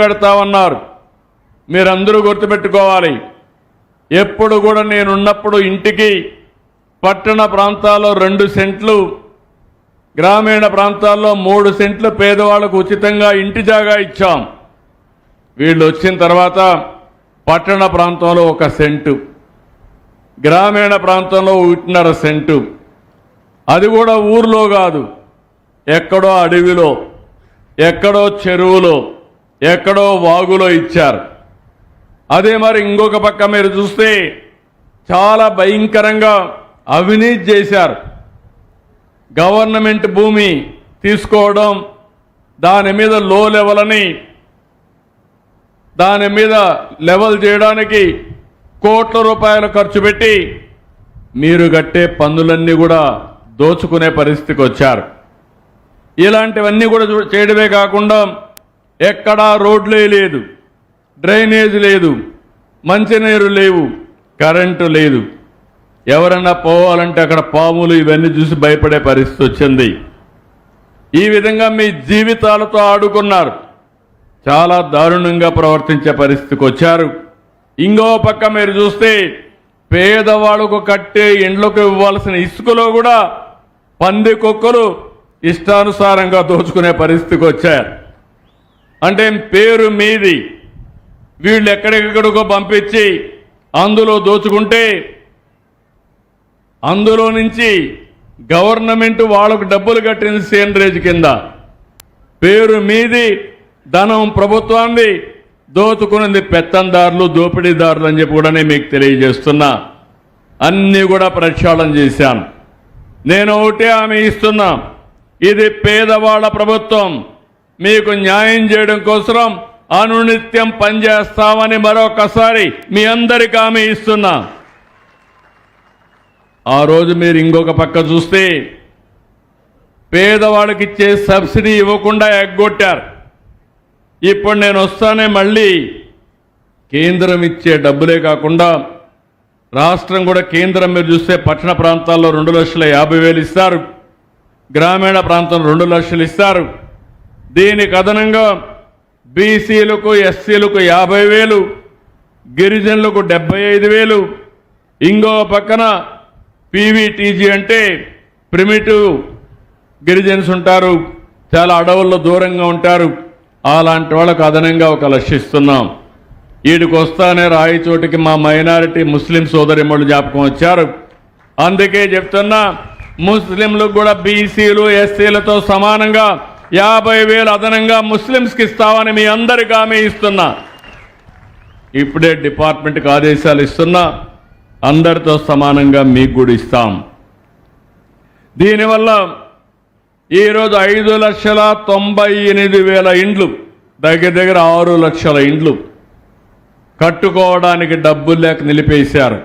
కడతామన్నారు. మీరందరూ గుర్తుపెట్టుకోవాలి, ఎప్పుడు కూడా నేనున్నప్పుడు ఇంటికి పట్టణ ప్రాంతాల్లో 2 సెంట్లు, గ్రామీణ ప్రాంతాల్లో 3 సెంట్లు పేదవాళ్లకు ఉచితంగా ఇంటి జాగా ఇచ్చాం. వీళ్ళు వచ్చిన తర్వాత పట్టణ ప్రాంతంలో 1 సెంటు, గ్రామీణ ప్రాంతంలో 1.5 సెంటు, అది కూడా ఊర్లో కాదు, ఎక్కడో అడవిలో, ఎక్కడో చెరువులో, ఎక్కడో వాగులో ఇచ్చారు. అదే మరి ఇంకొక పక్క మీరు చూస్తే చాలా భయంకరంగా అవినీతి చేశారు. గవర్నమెంట్ భూమి తీసుకోవడం, దాని మీద లో లెవెల్ అని, దాని మీద లెవెల్ చేయడానికి కోట్ల రూపాయలు ఖర్చు పెట్టి మీరు కట్టే పన్నులన్నీ కూడా దోచుకునే పరిస్థితికి వచ్చారు. ఇలాంటివన్నీ కూడా చేయడమే కాకుండా ఎక్కడా రోడ్లే లేదు, డ్రైనేజ్ లేదు, మంచినీరు లేవు, కరెంటు లేదు. ఎవరన్నా పోవాలంటే అక్కడ పాములు ఇవన్నీ చూసి భయపడే పరిస్థితి వచ్చింది. ఈ విధంగా మీ జీవితాలతో ఆడుకున్నారు. చాలా దారుణంగా ప్రవర్తించే పరిస్థితికి వచ్చారు. ఇంకో పక్క మీరు చూస్తే పేదవాళ్ళకు కట్టే ఇండ్లకు ఇవ్వాల్సిన ఇసుకలో కూడా పంది కుక్కలు ఇష్టానుసారంగా దోచుకునే పరిస్థితికి వచ్చారు. అంటే పేరు మీది వీళ్ళు ఎక్కడెక్కడికో పంపించి అందులో దోచుకుంటే అందులో నుంచి గవర్నమెంట్ వాళ్ళకు డబ్బులు కట్టింది సేంద్రేజ్ కింద. పేరు మీది ధనం ప్రభుత్వాన్ని, దోచుకున్నది పెత్తందారులు, దోపిడీదారులు అని చెప్పి కూడా నేను మీకు తెలియజేస్తున్నా. అన్నీ కూడా ప్రక్షాళన చేశాను. నేను ఒకటే హామీ ఇస్తున్నా, ఇది పేదవాళ్ళ ప్రభుత్వం, మీకు న్యాయం చేయడం కోసం అనునిత్యం పనిచేస్తామని మరొకసారి మీ అందరికీ హామీ ఇస్తున్నా. ఆ రోజు మీరు ఇంకొక పక్క చూస్తే పేదవాళ్ళకి ఇచ్చే సబ్సిడీ ఇవ్వకుండా ఎగ్గొట్టారు. ఇప్పుడు నేను వస్తానే మళ్ళీ కేంద్రం ఇచ్చే డబ్బులే కాకుండా రాష్ట్రం కూడా కేంద్రం మీరు చూస్తే పట్టణ ప్రాంతాల్లో 2,50,000 ఇస్తారు, గ్రామీణ ప్రాంతంలో 2 లక్షలు ఇస్తారు. దీనికి అదనంగా బీసీలకు, ఎస్సీలకు 50,000, గిరిజనులకు 75,000. ఇంకో పక్కన పీవీటీజీ అంటే ప్రిమిటివ్ గిరిజన్స్ ఉంటారు, చాలా అడవుల్లో దూరంగా ఉంటారు, అలాంటి వాళ్ళకు అదనంగా 1 లక్ష ఇస్తున్నాం. వీడికి వస్తానే రాయిచోటికి మా మైనారిటీ ముస్లిం సోదరిమణులు జ్ఞాపకం వచ్చారు. అందుకే చెప్తున్నా, ముస్లింలకు కూడా బీసీలు, ఎస్సీలతో సమానంగా 50,000 అదనంగా ముస్లింస్కి ఇస్తామని మీ అందరికీ హామీ ఇస్తున్నా. ఇప్పుడే డిపార్ట్మెంట్కి ఆదేశాలు ఇస్తున్నా, అందరితో సమానంగా మీకు కూడా ఇస్తాం. దీనివల్ల ఈరోజు 5,98,000 ఇండ్లు, దగ్గర 6 లక్షల ఇండ్లు కట్టుకోవడానికి డబ్బులు లేక నిలిపేశారు.